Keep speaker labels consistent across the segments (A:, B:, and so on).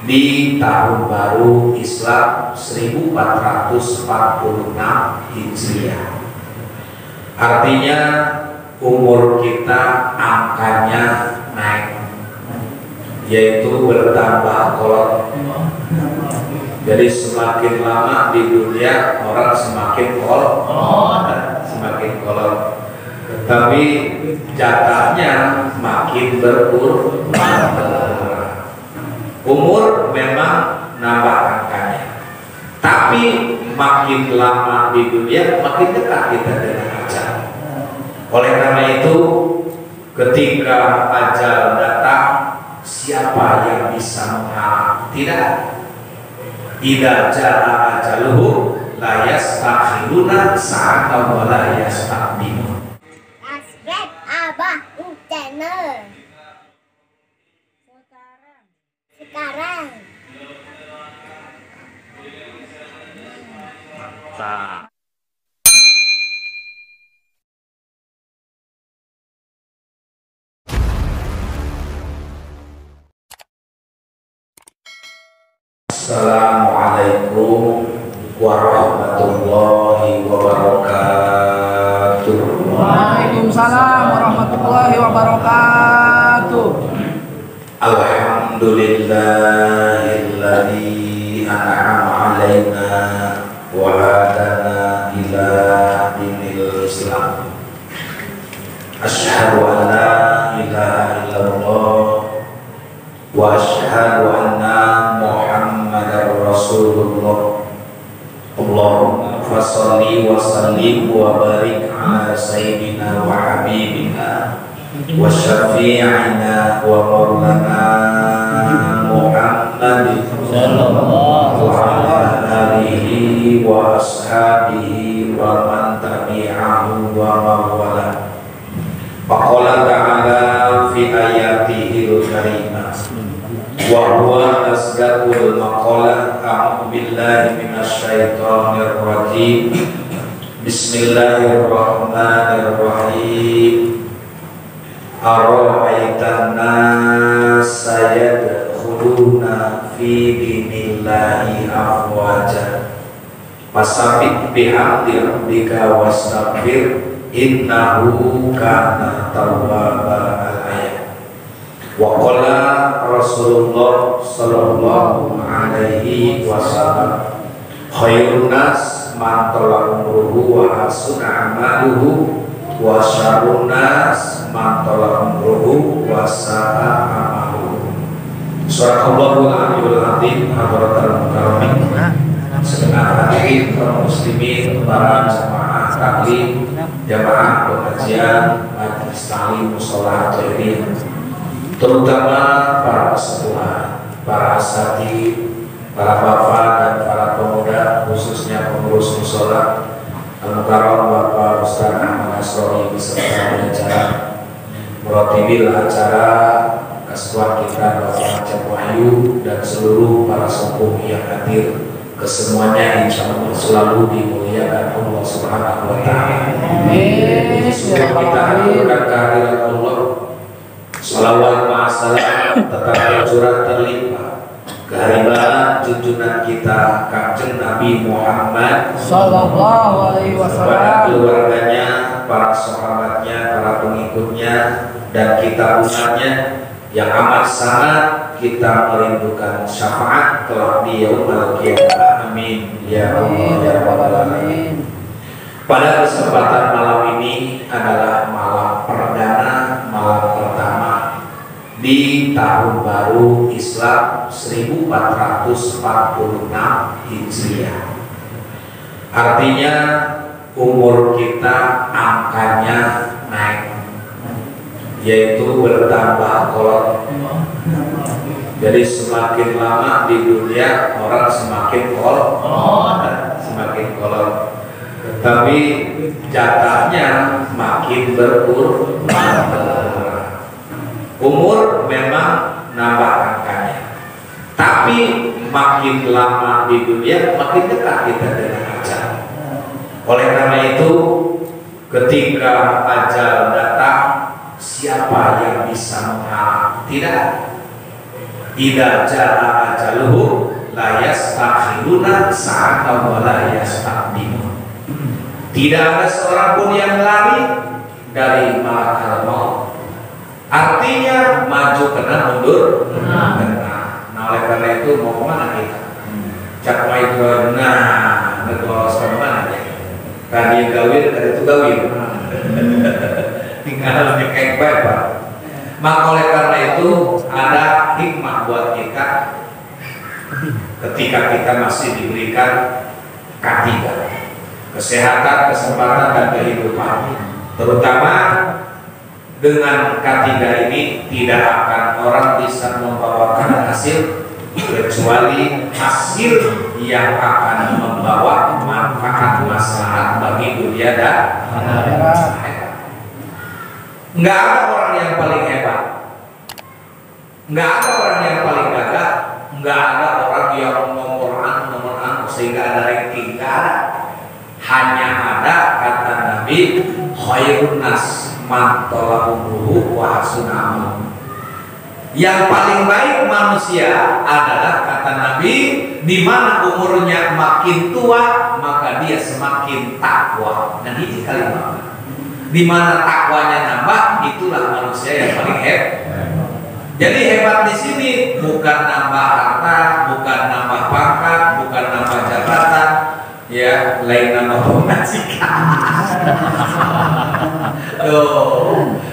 A: di tahun baru Islam 1446 Hijriah. Artinya umur kita angkanya naik, yaitu bertambah kolot. Jadi semakin lama di dunia orang semakin kolot, tapi jatahnya makin berkurang. Umur memang nambah angkanya, tapi makin lama di dunia makin dekat kita dengan ajal. Oleh karena itu, ketika ajal datang, siapa yang bisa menghalang? Tidak. Idza jaa ajaluhu la yastakhiruna sa'atan wa la yastaqdimun.
B: Subscribe Abah channel. Sekarang.
C: Tak.
A: Assalamualaikum warahmatullahi wabarakatuh.
D: Waalaikumsalam warahmatullahi wabarakatuh.
A: Alhamdulillahilladzi an'ama 'alaina wa hadana ila dinil Islam. Asyhadu an la ilaha illallah wa asyhadu anna Muhammadar Rasulullah. Allahumma fasholli wa sallim wa barik ala sayyidina wa habibina wa syafi'ina wa maulana Muhammad sallallahu ala alihi wa ashabihi wa man tabi'ahu wa mawala. Faqala ta'ala fi ayatihil karimah wa huwa asdaqul maqalah. A'udzu billahi minasyaitonir rajim. Bismillahirrahmanirrahim. Ara'aitan nasa yadkhuluna fi dinillahi afwaja fasabbih bihamdi rabbika wastaghfir innahu kana tawwaba. Al-ayat. Wa qala Rasulullah sallallahu alaihi wasallam, khairun nas man tala umruhu wa hasuna amaluhu wa syarrun nas man tala umruhu wa sa'a amaluhu. Subhanallahul aliyyul azim. Hadratul mukarramin, segenap hadirin kaum muslimin, para jamaah taklim, jamaah pengajian majelis taklim mushola Jairiyah, terutama para pesepuh, para asatidz, para bapak dan para pemuda, khususnya pengurus mushola Al-Mukarram Bapak Ustaz Ahmad Asrori beserta pengacara Muratibil acara Kaskuan kita Bapak Acep Wahyu dan seluruh para sepuh yang hadir, kesemuanya insya Allah selalu dimuliakan Allah Subhanahu wa Ta'ala. Amin. Kita haturkan kehadirat Allah, salawat ma'asalam tetap tercurah terlimpah kehadiran junjungan kita Kanjeng Nabi Muhammad
D: Sallallahu alaihi
A: kepada
D: wasallam,
A: keluarganya, para sahabatnya, para pengikutnya, dan kita umatnya yang amat sangat kita merindukan syafaat kelak di yaumul qiyamah. Amin ya Allah ya rabbal alamin. Pada kesempatan malam ini adalah malam perdana, malam pertama di tahun baru Islam 1446 Hijriah. Artinya umur kita angkanya naik, yaitu bertambah kolot. Jadi semakin lama di dunia orang semakin kolot, tapi jatahnya makin berkurang. Umur memang nambah angkanya, tapi makin lama di dunia makin dekat kita dengan ajal. Oleh karena itu, ketika ajal datang, siapa yang bisa menghalang? Tidak. Idza jaa ajaluhu anhu la yastakhiruna sa'atan wa la yastaqdimun. Tidak ada seorang pun yang lari dari malakal maut. Artinya maju kena mundur kena. Nah oleh karena itu mau kemana kita? Cak mai ke nah ngegolos kemana ya? Tadi gawin dari itu gawin. Tinggal nyekek Pak. Maka oleh karena itu ada hikmah buat kita ketika kita masih diberikan K3, kesehatan, kesempatan dan kehidupan. Terutama dengan K3 ini tidak akan orang bisa membawakan hasil kecuali hasil yang akan membawa manfaat maslahat bagi dunia dan akhirat. Nggak ada orang yang paling hebat, nggak ada orang yang paling gagah, nggak ada orang yang nomor sehingga ada ranking, nggak ada. Hanya ada kata Nabi, khairun nas man tala umruhu wa hasuna amaluhu. Yang paling baik manusia adalah kata Nabi, di mana umurnya makin tua maka dia semakin takwa. Dan ini kalimat. Di mana takwanya nambah, itulah manusia yang paling hebat. Jadi hebat di sini bukan nambah harta, bukan nambah pangkat, bukan nambah jabatan, ya lain nambah pengajian.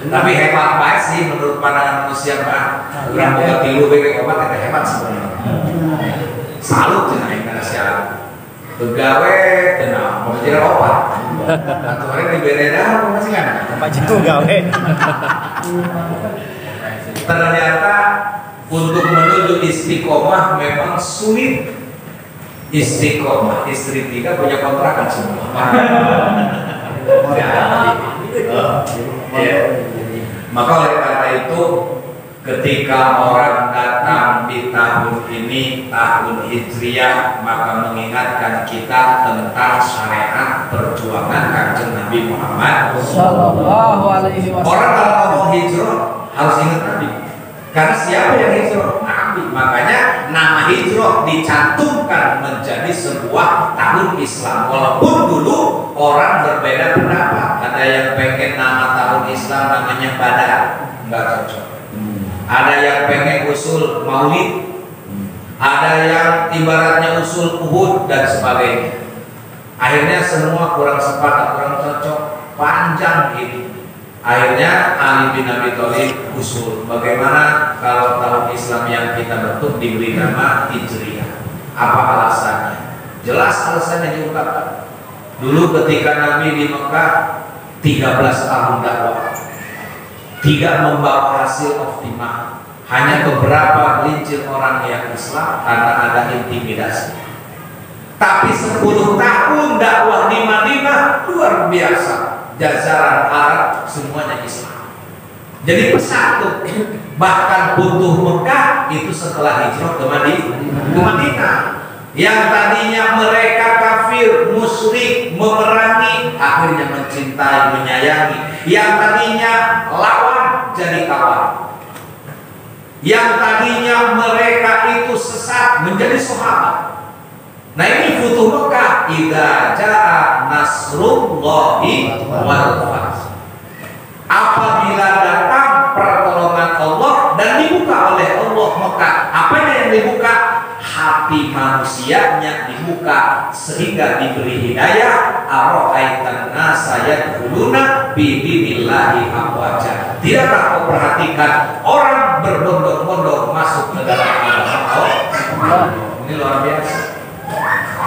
A: Tapi hebat baik sih menurut pandangan manusia Pak. Orang buka tilu bagi hebat, itu hebat sebenarnya. Salut dengan Indonesia. Begawe tenang, mau jadi opat. Atau hari di bereda mau masih kan?
C: Macam itu gawe.
A: Ternyata untuk menuju istiqomah memang sulit. Istiqomah, istri 3 punya kontrakan semua. Maka oleh karena itu ketika orang datang di tahun ini, tahun Hijriah, maka mengingatkan kita tentang syariat perjuangan Kanjeng Nabi Muhammad
D: Sallallahu alaihi wasallam.
A: Orang kalau ngomong hijrah harus ingat Nabi. Karena siapa yang hijrah? Nabi. Makanya nama hijrah dicantumkan menjadi sebuah tahun Islam. Walaupun dulu orang berbeda pendapat. Ada yang pengen nama tahun Islam namanya Badar, nggak cocok. Ada yang pengen usul Maulid, ada yang ibaratnya usul Uhud dan sebagainya. Akhirnya semua kurang sepakat, kurang cocok, panjang ini. Akhirnya Ali bin Abi Thalib usul bagaimana kalau tahun Islam yang kita bentuk diberi nama Hijriah. Apa alasannya? Jelas alasannya diungkapkan. Dulu ketika Nabi di Mekah 13 tahun dakwah, tidak membawa hasil optimal. Hanya beberapa gelincir orang yang Islam karena ada intimidasi. Tapi 10 tahun dakwah di Madinah luar biasa. Jajaran Arab semuanya Islam. Jadi persatu. Bahkan butuh Mekah itu setelah hijrah ke Madinah. Yang tadinya mereka kafir, musyrik, memerangi, akhirnya mencintai, menyayangi. Yang tadinya lawan jadi kawan. Yang tadinya mereka itu sesat menjadi sahabat. Nah ini futuh Mekah, idza jaa nasrullahi wal fath. Apabila datang pertolongan Allah dan dibuka oleh Allah Mekah. Apanya yang dibuka? Hati manusianya dibuka sehingga diberi hidayah. Ara'aitan nasa yadkhuluna bi dinillahi afwaja. Tidakkah kau perhatikan orang berbondong-bondong masuk ke dalam agama Allah? Ini luar biasa.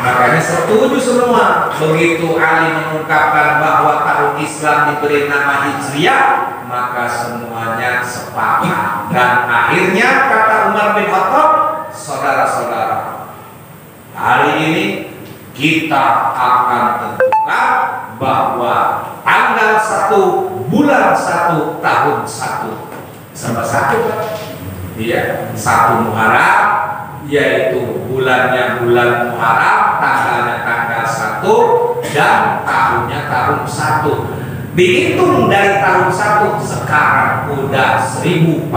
A: Makanya setuju semua. Begitu Ali mengungkapkan bahwa tahun Islam diberi nama Hijriah, maka semuanya sepakat. Dan akhirnya kata Umar bin Khattab, saudara-saudara, hari ini kita akan tentukan bahwa tanggal 1 bulan 1 tahun 1 sama 1 iya 1 Muharram, yaitu bulannya bulan Muharram, tanggalnya tanggal 1 dan tahunnya tahun 1. Dihitung dari tahun 1 sekarang udah 1446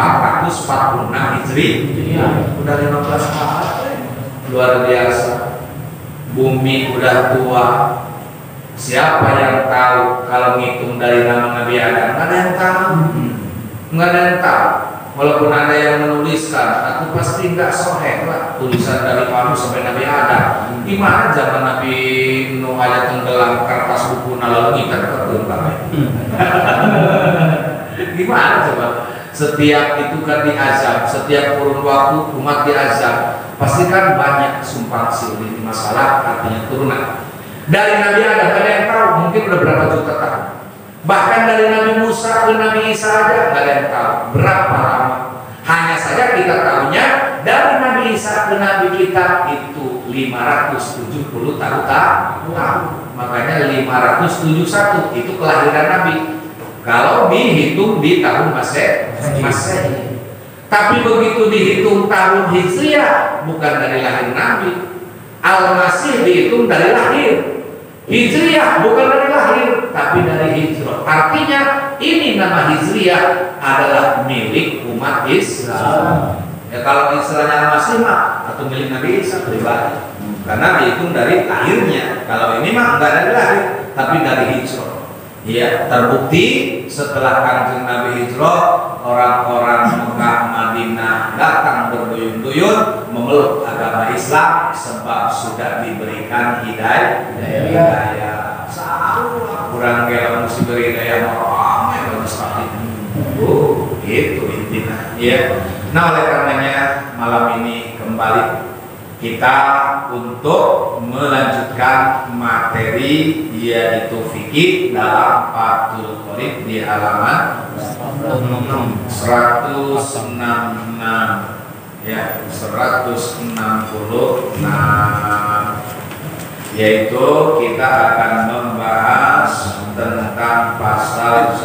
A: Hijri. Udah 15 tahun. luar biasa. Bumi udah tua. Siapa yang tahu kalau ngitung dari nama Nabi Adam? Nggak ada yang tahu. Nggak ada yang tahu. Walaupun ada yang menuliskan, aku pasti nggak soheh lah tulisan dari Anu sampai Nabi Adam. Gimana zaman Nabi Nuh aja tenggelam kertas buku lalu kita ketenggelam. Gimana coba? Setiap itu kan diazab, setiap kurun waktu umat diazab. Pasti kan banyak sumpah silih masalah artinya turunan. Dari Nabi Adam ada yang tahu, mungkin udah berapa juta tahun. Bahkan dari Nabi Musa ke Nabi Isa aja nggak ada yang tahu berapa lama. Hanya saja kita tahunya dari Nabi Isa ke Nabi kita itu 570 tahun. Makanya 571 itu kelahiran Nabi. Kalau dihitung di tahun Masehi. Tapi begitu dihitung tahun Hijriah bukan dari lahir Nabi. Al-Masih dihitung dari lahir. Hijriah bukan dari lahir, tapi dari hijrah. Artinya ini nama Hijriah adalah milik umat Islam. Ya kalau istilahnya Al-Masih mah atau milik Nabi Isa pribadi. Karena dihitung dari lahirnya. Kalau ini mah enggak dari lahir, tapi dari hijrah. Ya, terbukti setelah Kanjeng Nabi hijrah, orang-orang Mekah Madinah datang berduyun-duyun memeluk agama Islam sebab sudah diberikan hidayah. Kurang gila mesti beri hidayah ramai bagus sekali. Itu intinya. Ya. Nah, oleh karenanya malam ini kembali kita untuk melanjutkan materi yaitu fikih dalam Fathul Qorib di halaman 166 ya 166 yaitu kita akan membahas tentang pasal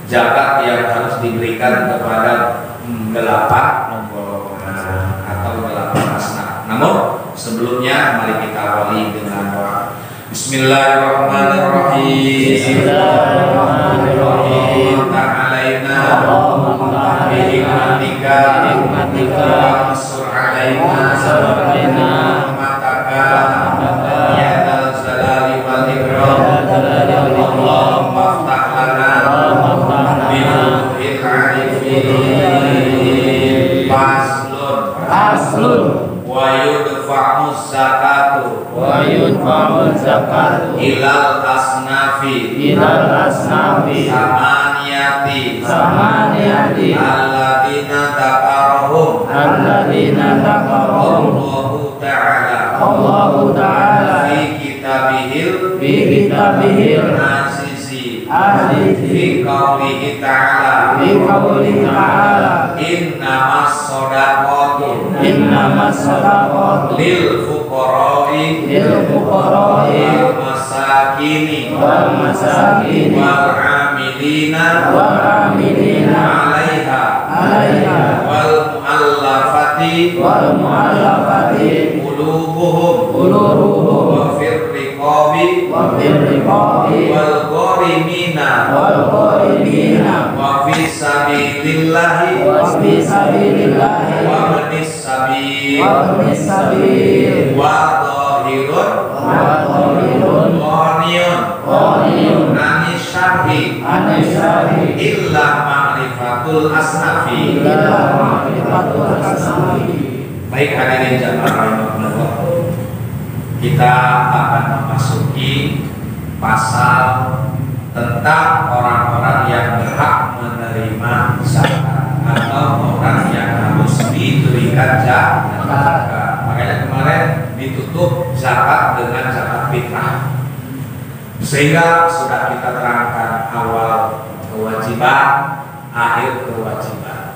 A: zakat yang harus diberikan kepada 8 nomor atau 8 asnaf. Namun sebelumnya mari kita awali dengan doa. Bismillahirrahmanirrahim. Bismillahirrahmanirrahim. Ta'alaina bihikmatika wansur alaina mataka ya dal jalali wal ikram. Allahumma aftah lana bifutuhil arifin. Aslun wa yudfa'u zakatu ilal asnafi samaniyati alladina takarahum Allahu ta'ala fi kitabihil asisi fi qawlihi ta'ala innamas sadaqatu lil fuqara'i wal masakini wal amilina 'alaiha wal mu'allafati qulubuhum wa fir riqabi wal gharimina wa fi sabilillahi wa ibnis sabil wa dhahirun ghaniyun anis syarhi illa ma'rifatul asnafi. Baik hadirin jamaah rahimakumullah, kita akan memasuki pasal tentang orang-orang yang berhak menerima zakat atau orang yang harus diberikan zakat. Makanya kemarin ditutup zakat dengan zakat fitrah, sehingga sudah kita terangkan awal kewajiban, akhir kewajiban.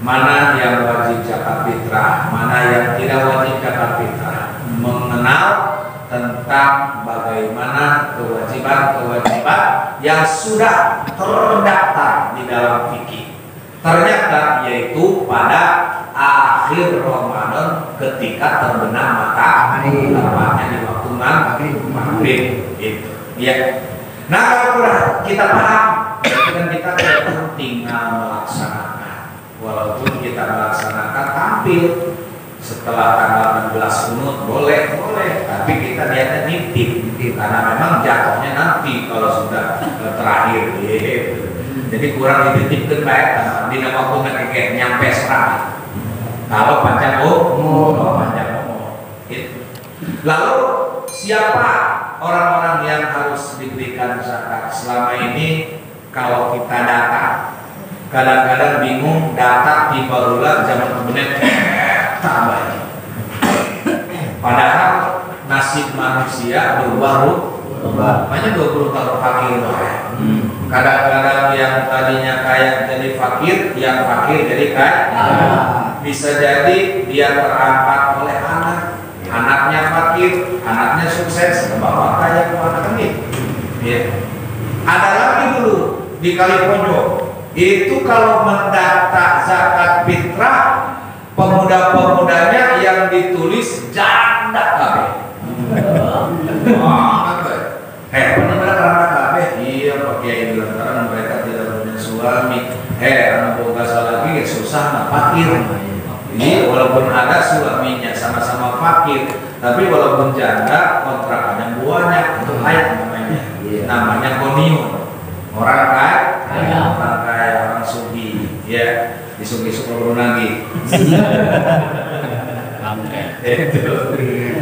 A: Mana yang wajib zakat fitrah, mana yang tidak wajib zakat fitrah. Mengenal tentang bagaimana kewajiban-kewajiban yang sudah terdaftar di dalam fikih. Ternyata yaitu pada akhir Ramadan ketika terbenam matahari, tepatnya di waktu maghrib itu. Ya. Nah, kalau kita paham, kan kita tinggal melaksanakan. Walaupun kita melaksanakan tampil setelah tanggal 16 kunut boleh, tapi kita niatnya nitip karena memang jatuhnya nanti kalau sudah terakhir gitu. Jadi kurang dititipkan baik di nama pun kayak nyampe serang. Kalau panjang gitu. Lalu siapa orang-orang yang harus diberikan zakat selama ini? Kalau kita data, kadang-kadang bingung data di barulah zaman kemudian tambah. Padahal nasib manusia berubah-ubah. Makanya 20 tahun fakir. Kadang-kadang yang tadinya kaya jadi fakir, yang fakir jadi kaya. Bisa jadi dia terangkat oleh anaknya fakir, anaknya sukses, bapak kaya ke anak ini. Ya. Ada lagi dulu di Kaliponjok, itu kalau mendata zakat fitrah, pemuda-pemudanya yang ditulis janda kabeh. Benar-benar karena kabeh, iya pakai lantaran mereka tidak punya suami. Anak boga lagi susah, fakir. Jadi walaupun ada suaminya sama-sama fakir, tapi walaupun janda kontrakannya buahnya untuk ayat namanya konium. Orang kaya, orang sugi, ya disugi-sugi lagi. Itu,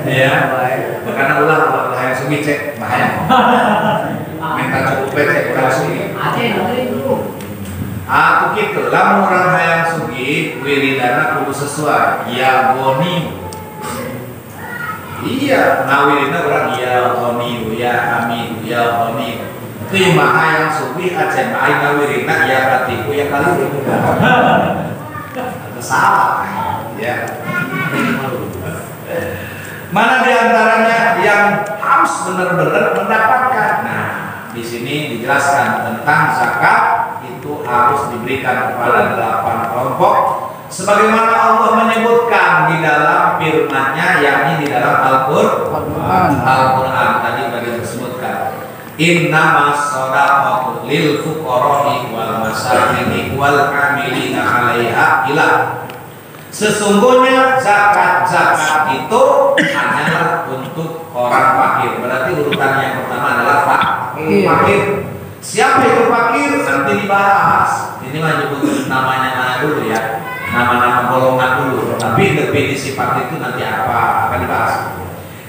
A: ya. Karena ulah yang sugi cek bahaya. Minta cukup cek kalau sugi. Aku gitu, lamun orang hayang sugi, wiridana kudu sesuai. Ya boni. Iya, ngawirina orang ya boni, ya amin, ya boni. Terima hayang sugi, aceh main ngawirina ya katiku ya kali. Salah, ya. Mana diantaranya yang harus benar-benar mendapatkan? Nah, di sini dijelaskan tentang zakat. Itu harus diberikan kepada 8 kelompok sebagaimana Allah menyebutkan di dalam firman-Nya, yakni di dalam Al-Qur'an tadi disebutkan innamas shadaqatu lil fuqara'i wal masakini wal 'amilina 'alaiha ila. Sesungguhnya zakat itu hanyalah untuk orang fakir. Berarti urutan yang pertama adalah fakir. Siapa itu fakir? Nanti dibahas. Ini mah nyebut namanya dulu ya, nama-nama golongan dulu. Tapi definisi fakir itu nanti apa akan dibahas.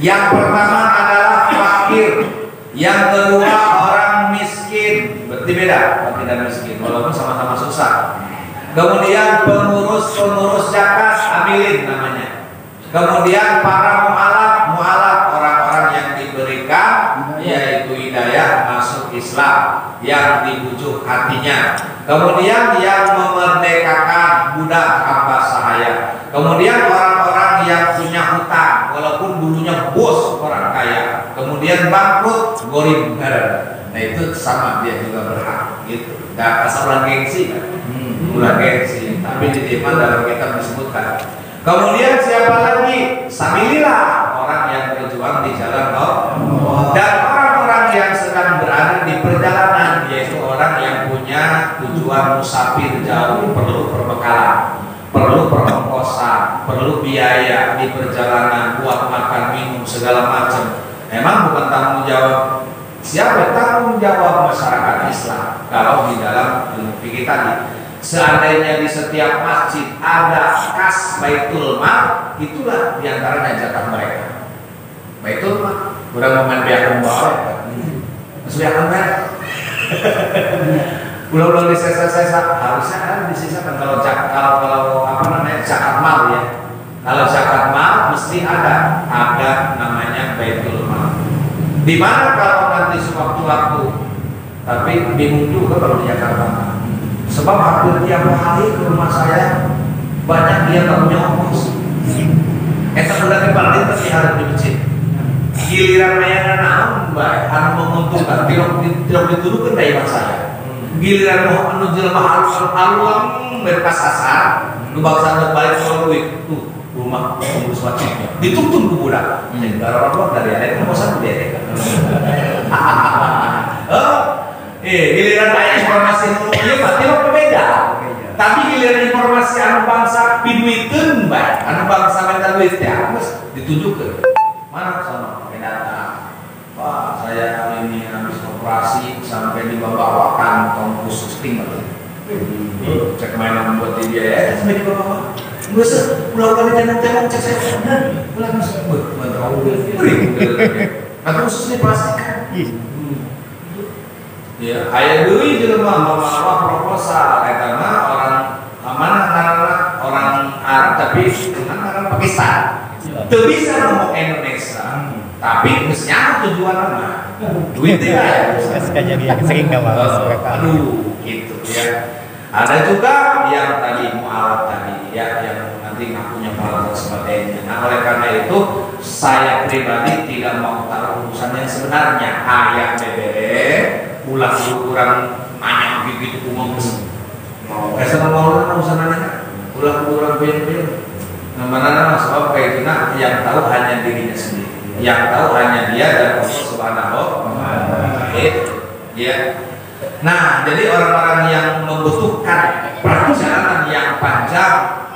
A: Yang pertama adalah fakir. Yang kedua orang miskin. Berarti beda fakir dan miskin, walaupun sama-sama susah. Kemudian pengurus zakat, amilin namanya. Kemudian para mu'alaf orang-orang yang diberikan yaitu hidayah masuk Islam, yang dibujuk hatinya. Kemudian yang memerdekakan budak hamba sahaya. Kemudian orang-orang yang punya hutang walaupun dulunya bos orang kaya, kemudian bangkrut gorim. Nah itu sama, dia juga berhak gitu. Gak asal gengsi kan? Bukan gengsi, tapi di depan dalam kitab disebutkan. Kemudian siapa lagi? Sabilillah, orang yang berjuang di jalan Allah. Dan orang-orang yang sedang berada di perjalanan, yaitu orang yang punya tujuan musafir jauh, perlu perbekalan, perlu perongkosan, perlu biaya di perjalanan buat makan minum segala macam. Memang bukan tanggung jawab siapa, tanggung jawab masyarakat Islam. Kalau di dalam ilmu fikih tadi, seandainya di setiap masjid ada kas Baitul Mal, itulah diantaranya zakat mereka. Baitul Mal, udah main biar membawa, sudah kan? Ulang-ulang disesa-sesa, harusnya kan disisakan kalau apa namanya zakat mal ya. Kalau zakat mal mesti ada namanya Baitul Mal. Di mana kalau nanti sewaktu-waktu, tapi bingung juga kalau di Jakarta. Sebab hampir tiap hari ke rumah saya banyak dia tak punya ongkos. Eta udah dibalik tapi harus di masjid. Giliran ayana naon bae anu menguntungkan tidak dituduhkeun dari saya. Giliran mau anu jelema haluang berkas asar, nu bangsa balik soal duit tuh rumah pengurus masjidnya dituntun ke budak. Jadi orang dari ada yang mau satu dia. Giliran ayah informasi iya pasti lo berbeda. Tapi giliran informasi anu bangsa piduikeun bae, anu bangsa minta duit ya, harus ditunjukkan. Mana sama pakai data. Wah, saya ini habis operasi sampai dibawa kantong khusus tinggal. Cek mainan buat dia ya, sampai dibawa. Nggak usah, pulang kali tembok cek saya. Pulang masuk, tahu beri. Tapi khususnya plastik kan. Ya, ayah dulu juga mah proposal, karena orang mana orang Arab tapi orang Pakistan. Tuh bisa ngomong Indonesia. Tapi mestinya tujuan apa? Duit ya.
C: Jadi sering nggak mau.
A: Aduh, gitu ya. Ada juga yang tadi mualaf tadi ya, yang nanti ngakunya mualaf dan sebagainya. Nah, oleh karena itu saya pribadi tidak mau taruh urusan yang sebenarnya. Ayah bebere, pulang kurang nanya begitu umum. Mau sama mau urusan nanya, pulang kurang ben. Mana sebab kayak gini yang tahu hanya dirinya sendiri. Yang tahu hanya dia dan Allah Subhanahu wa Ta'ala. Ya. Nah, jadi orang-orang yang membutuhkan perjalanan yang panjang,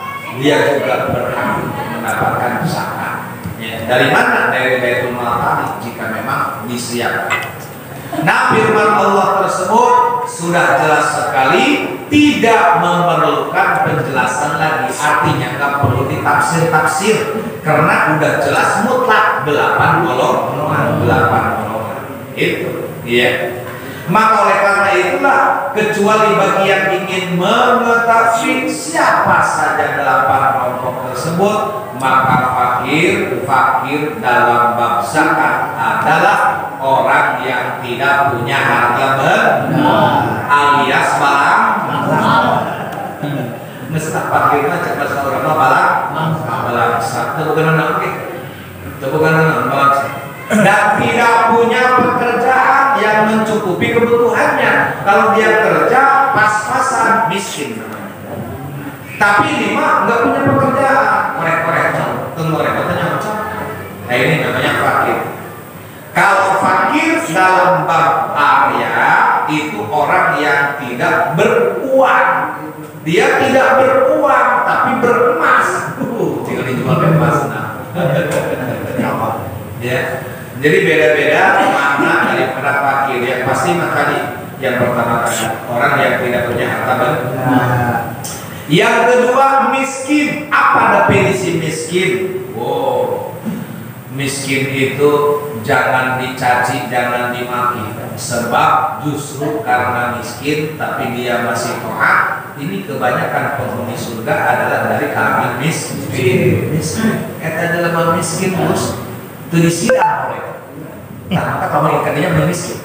A: dia juga berhak untuk mendapatkan zakat. Ya. Dari mana? Dari Baitul Mal jika memang disiapkan. Nah, firman Allah tersebut sudah jelas sekali, tidak memerlukan penjelasan lagi. Artinya nggak perlu ditafsir-tafsir karena udah jelas mutlak 8 golongan. Itu, ya. Maka oleh karena itulah, kecuali bagi yang ingin mengetahui siapa saja 8 kelompok tersebut, maka fakir dalam bab zakat adalah orang yang tidak punya harta benar alias barang. Mesti fakir macam bahasa orang barang satu bukan anak dan tidak punya pekerjaan yang mencukupi kebutuhannya. Kalau dia kerja pas-pasan miskin namanya. Tapi lima nggak punya pekerjaan, korek-korek macam. Nah ini namanya fakir. Kalau fakir dalam bab area itu orang yang tidak beruang. Dia tidak beruang tapi beremas. Tinggal dijual emas. Ya. Jadi beda-beda makna daripada fakir. Yang pasti makanya yang pertama kali orang yang tidak punya harta benar. Yang kedua miskin. Apa definisi miskin? Wow. Miskin itu jangan dicaci, jangan dimaki. Sebab justru karena miskin tapi dia masih taat, ini kebanyakan penghuni surga adalah dari kalangan miskin. Eta adalah miskin terus itu disidang oleh. Nah, maka kamu ikannya miskin.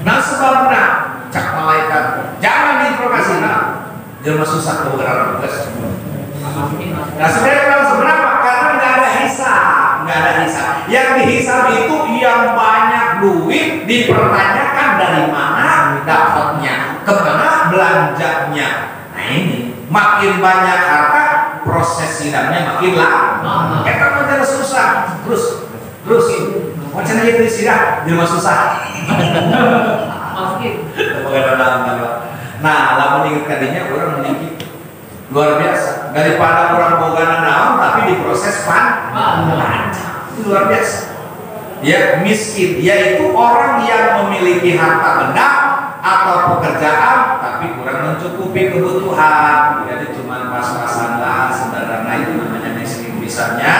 A: Nah sebabnya cak malaikat jangan diinterogasi. Jangan susah ke orang tugas. Nah sebenarnya sebenarnya karena nggak ada hisab. Yang dihisab itu yang banyak duit dipertanyakan dari mana dapatnya, kemana belanjanya. Nah ini makin banyak harta proses sidangnya makin lama. Kita menjadi susah terus macam itu sidang di rumah susah. Nah, lamun ingat kadinya orang meninggi luar biasa daripada orang bogana naon tapi diproses panjang. Itu luar biasa. Ya miskin, yaitu orang yang memiliki harta benda atau pekerjaan tapi kurang mencukupi kebutuhan. Jadi cuma pas-pasan lah, sederhana itu namanya miskin. Misalnya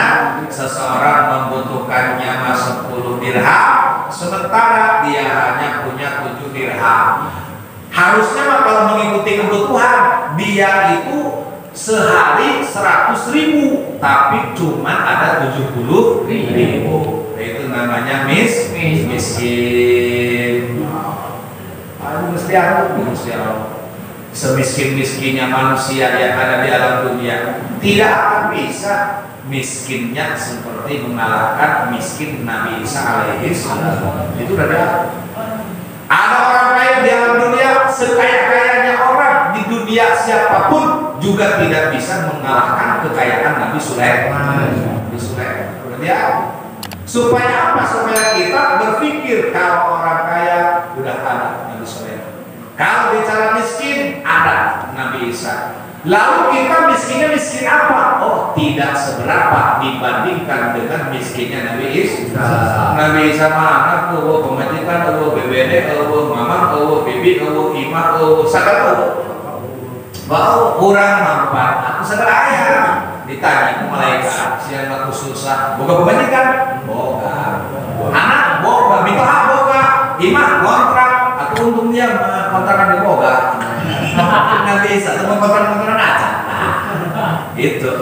A: seseorang membutuhkannya 10 dirham, sementara dia hanya punya 7 dirham. Harusnya kalau mengikuti kebutuhan dia itu sehari 100.000, tapi cuma ada 70.000. Itu namanya miskin. Mesti semiskin-miskinnya manusia yang ada di alam dunia tidak akan bisa miskinnya seperti mengalahkan miskin Nabi Isa alaihi salam. Itu ada orang kaya di alam dunia, sekaya-kayanya orang di dunia siapapun juga tidak bisa mengalahkan kekayaan Nabi Sulaiman. Supaya apa? Supaya kita berpikir kalau orang kaya udah ada Nabi Sulaiman. Kalau bicara miskin ada Nabi Isa. Lalu kita miskinnya miskin apa? Oh, tidak seberapa dibandingkan dengan miskinnya Nabi Isa. Nabi Isa mah anak tuh pemajikan, BBD, mamang, bibi, imah, sagala. Bau kurang manfaat. Aku segala ayah. Ditanya malaikat, siang aku susah. Boga pemajikan? Boga. Anak boga, mitoha boga, imah kontrak. Aku untungnya kontrakan di boga. Nabi Isa teman kontrak-kontrak aja. Itu,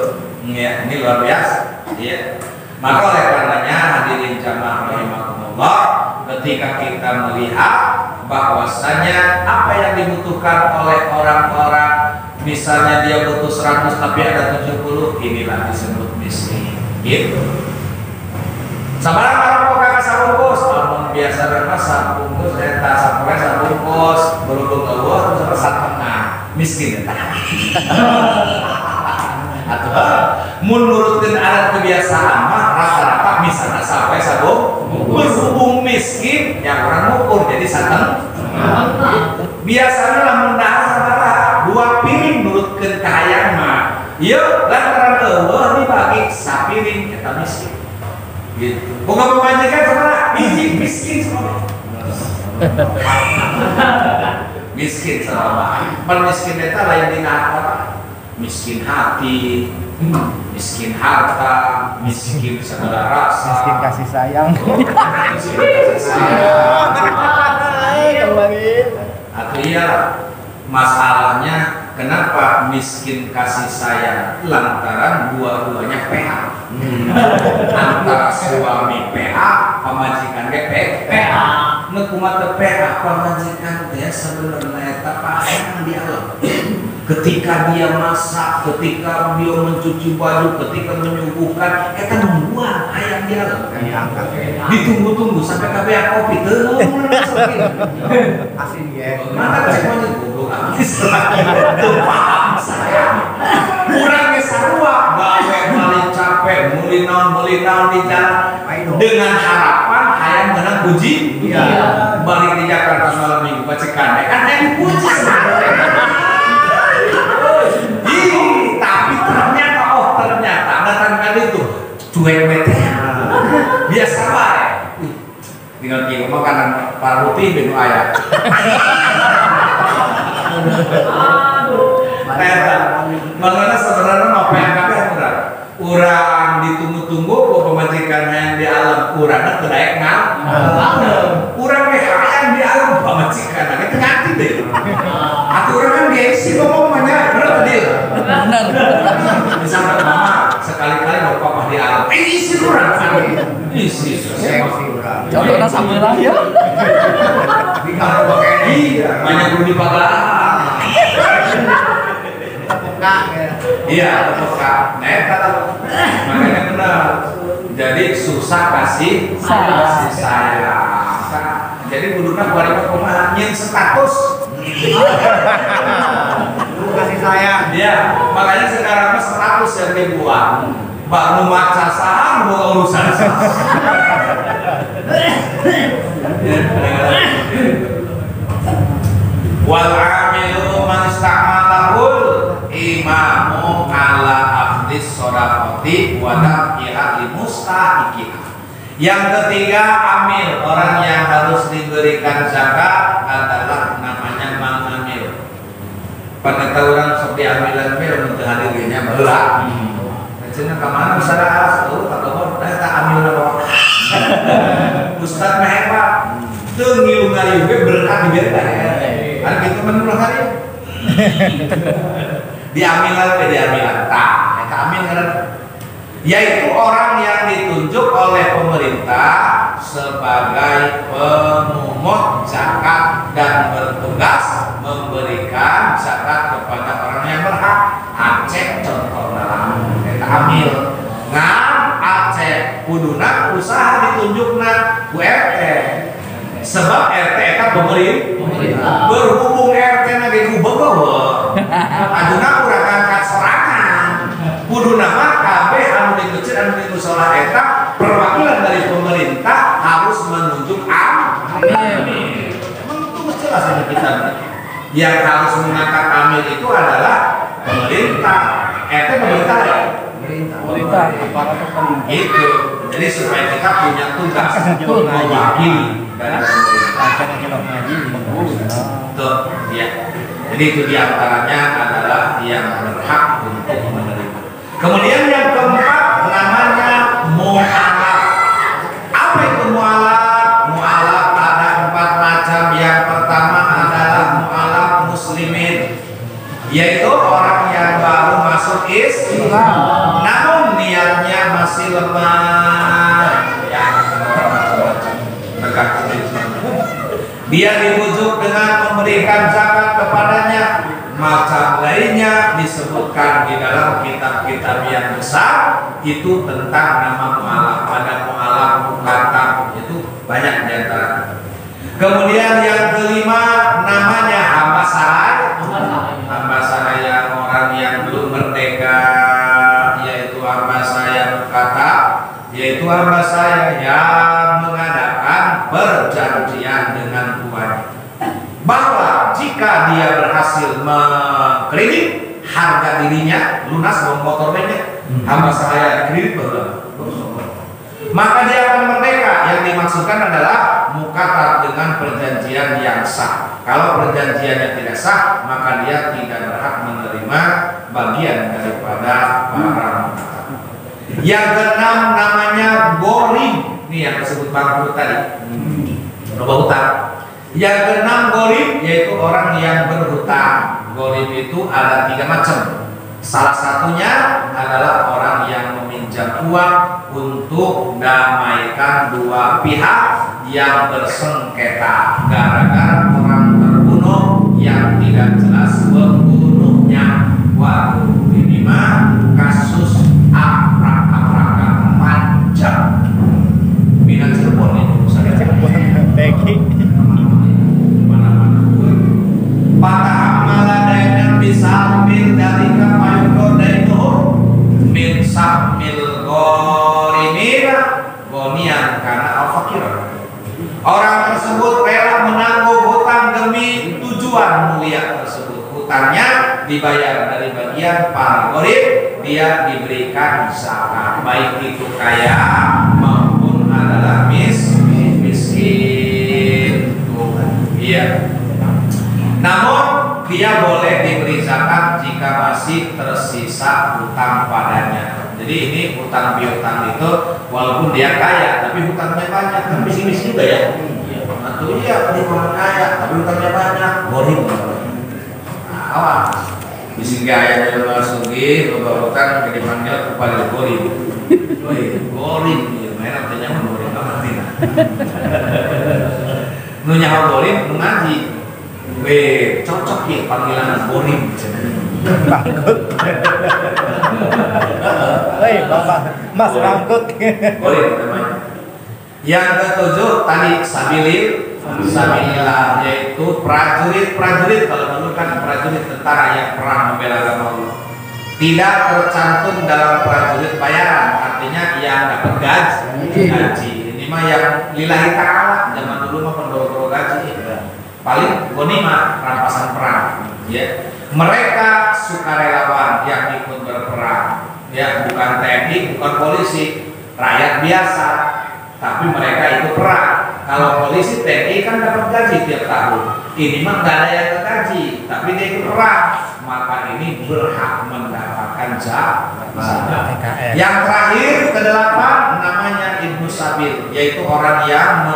A: ya, ini luar biasa. Ya. Maka oleh karenanya hadirin jamaah rahimakumullah, ketika kita melihat bahwasanya apa yang dibutuhkan oleh orang-orang, misalnya dia butuh 100 tapi ada 70, inilah disebut miskin. Gitu. Sabarang orang kakak sabungkus, namun biasa berapa sabungkus, eta sampai sabungkus, berhubung Allah terus setengah miskin. Atau menurutkan adat kebiasaan mah rata-rata misalnya sampai sabung berhubung miskin yang orang ngukur jadi setengah. Biasanya lah mendarat 2 piring menurutkan kahayang mah. Yuk lantaran Allah dibagi sapiring kita miskin. Gitu. Bukan pemajikan sama biji miskin sama. Miskin sama. Miskin itu lain dina apa? Miskin hati, miskin harta, miskin segala rasa,
C: Miskin kasih sayang.
A: miskin kasih sayang. Atau iya masalahnya kenapa miskin kasih sayang lantaran dua-duanya PH. Antara suami PH, pemajikan PH. Nekumat PH pemajikan dia sebenarnya tapasang di alam. Ketika dia masak, ketika dia mencuci baju, ketika menyuguhkan, kita membuat ayam dia loh. Ditunggu-tunggu sampai kabeh kopi tuh.
C: Asin ya.
A: Maka semuanya goblok habis. Tuh paham saya. Kurangnya sarua, gawe paling capek, muli naon di jalan dengan harapan ayam menang puji. Balik di Jakarta malam minggu bacekan, kan yang puji. Tapi ternyata datang kali itu cuek mete biasa baik tinggal kira makanan paruti benu ayam makanya sebenarnya mau PNKP kurang ditunggu-tunggu kok pemajikan yang di alam kurangnya terdaik kurang yang di alam pemajikan itu ngerti deh aturan kan gengsi ngomong banyak bener dia misalkan mama sekali-kali mau papa di alam isi kurang isi
D: Contohnya sambil lah ya.
A: Iya banyak dulu di pagar iya peka makanya benar jadi susah kasih sayang jadi buduknya kualitas pemahaman status
C: Kasih sayang.
A: ya makanya sekarang status yang dibuat baru maca saham bukan urusan wal amilu man istamalahul imamu ala afdis sodaqati wa dafi'a li mustahiqiha. Yang ketiga amil, orang yang harus diberikan zakat adalah namanya mengamil. Pada orang seperti amilan mil untuk hadirnya belah. Macamnya kemana besar tuh kata tak amil apa? Ustaz hebat. Tuh ngilu-ngilu berkah diberikan. Kan gitu menurut hari. Diamilan tak amil kan? Yaitu orang yang ditunjuk oleh pemerintah sebagai pemungut zakat dan bertugas memberikan zakat kepada orang yang berhak. Aceh contohnya kita amil Aceh kuduna usaha ditunjukna ku RT sebab RT kan pemerintah berhubung RT nage ku begowo aduna urang angkat serangan kuduna mah kabeh anu dikucir anu dimusola eta perwakilan dari pemerintah harus menunjuk amil. Itu jelas ada kita yang harus mengangkat amil itu adalah pemerintah. Pemerintah ya.
D: Pemerintah, aparat pemerintah.
A: Itu. Jadi supaya kita punya tugas mewakili dari pemerintah. Tuh, ya. Jadi itu diantaranya adalah yang berhak untuk menerima. Kemudian yang keempat namanya mu'alaf. Apa itu mu'alaf? Mu'alaf ada 4 macam. Yang pertama adalah mu'alaf muslimin, yaitu orang yang baru masuk Islam, namun niatnya masih lemah. Ya, dia dibujuk dengan memberikan zakat kepadanya. Macam lainnya disebutkan di dalam kitab-kitab yang besar itu tentang nama mu'alaf. Ada mu'alaf, mukatab, itu banyak di antara. Kemudian yang kelima namanya hamba sahaya. Hamba sahaya orang yang belum merdeka, yaitu hamba sahaya mukatab, yaitu hamba sahaya yang mengadakan perjanjian dengan tuannya bahwa jika dia berhasil mengkredit harga dirinya lunas motornya, hamba sahaya kredit maka dia akan merdeka. Yang dimaksudkan adalah mukatab dengan perjanjian yang sah. Kalau perjanjiannya tidak sah, maka dia tidak berhak menerima bagian daripada para mukatab. Yang keenam namanya gorim. Ini yang disebut bangkrut tadi, berhutang. Yang keenam gorim, yaitu orang yang berhutang. Gorim itu ada 3 macam. Salah satunya adalah orang yang meminjam uang untuk damaikan 2 pihak yang bersengketa gara-gara orang terbunuh yang tidak jelas pembunuhnya. Waduh, ini mah kasus abrak-abrakan panjang. Minat Cirebon itu saya Patah maladainan bisa ambil dari kapayudo dainuh min samil gorimina gonian karena al-fakir. Orang tersebut rela menanggung hutang demi tujuan mulia tersebut. Hutangnya dibayar dari bagian para gorib, dia diberikan zakat, baik itu kaya maupun adalah miskin. Iya. Namun dia boleh diberi zakat jika masih tersisa hutang padanya. Jadi ini hutang piutang itu walaupun dia kaya tapi hutangnya banyak, kan miskin juga ya. Atau dia orang kaya tapi hutangnya banyak, gorim. Awas, miskin kaya dari luar sugih, loba hutang dipanggil kepada gorim. Gorim, main artinya gorim banget nih. Nunya gorim mengaji. Cocok ya panggilan gorim.
C: Bapak Mas Bangkut.
A: Gorim namanya. Yang ketujuh tadi sabilillah, yaitu prajurit. Kalau dulu kan prajurit tentara yang perang membela agama Allah. Tidak tercantum dalam prajurit bayaran, artinya yang dapat gaji. Ini mah yang lillahi ta'ala. Zaman dulu mah pendoro gaji. Paling ghanimah, rampasan perang, ya. Mereka sukarelawan yang ikut berperang, ya, bukan TNI, bukan polisi, rakyat biasa, tapi mereka ikut perang. Kalau polisi TNI kan dapat gaji tiap tahun, ini mah nggak ada yang gaji, tapi dia ikut perang, maka ini berhak mendapatkan zakat. Yang terakhir ke-8 namanya Ibnu Sabil, yaitu orang yang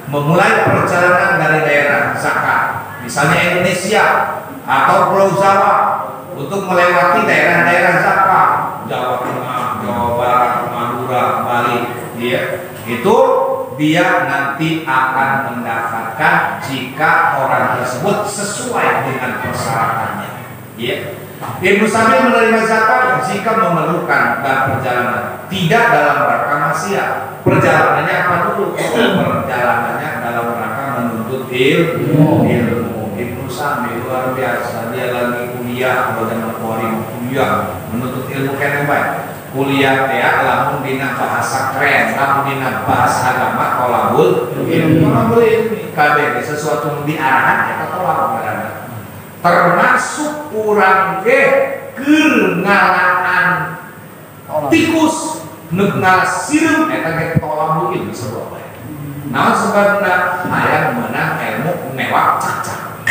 A: memulai perjalanan dari daerah zakat, misalnya Indonesia atau Pulau Jawa, untuk melewati daerah-daerah zakat, Jawa Tengah, Jawa Barat, Madura, Bali, itu dia nanti akan mendapatkan jika orang tersebut sesuai dengan persyaratannya. Ibnu Sabil menerima zakat jika memerlukan dalam perjalanan, tidak dalam rangka maksiat. Perjalanannya apa dulu? Perjalanannya dalam rangka menuntut ilmu. Ibnu Sabil luar biasa, dia lagi kuliah, kuliah menuntut ilmu kan baik. Kuliah ya, lamun dina bahasa keren, lamun dina bahasa agama kolabul ilmu. Kolabul ilmu kabeh sesuatu diarahan eta tolak berada. termasuk kurang ge keur ngalaan tikus neuk ngasirem eta ge tolam mungkin disebut. Naon sebabna aya meunang ilmu newak cacak.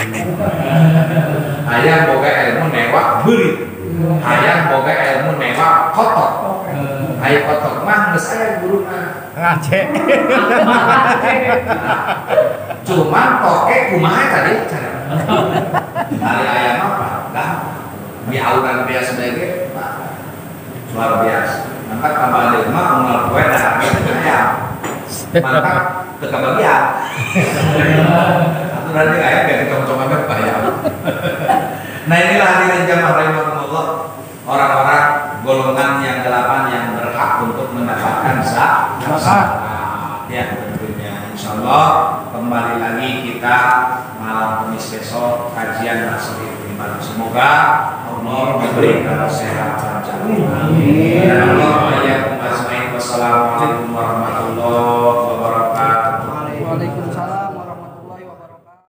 A: Aya boga ilmu newak beurit. Aya boga ilmu newak kotor. Aya kotor mah geus aya guruna
C: ngacek.
A: Cuman toke kumaha tadi cara. Hari ayam apa? Gampang. Di auran biasa bae luar biasa. Maka kabar di rumah unggal kue dah ayam. Maka kekebagian. Satu nanti ayam kayak coba-coba berbayar. Nah inilah hadirin jamaah rahimakumullah, orang-orang golongan yang 8 yang berhak untuk mendapatkan zakat. Ya tentunya insyaallah kembali lagi kita malam Kamis besok kajian masih ibadah. Semoga Allah memberikan kesehatan. Amin.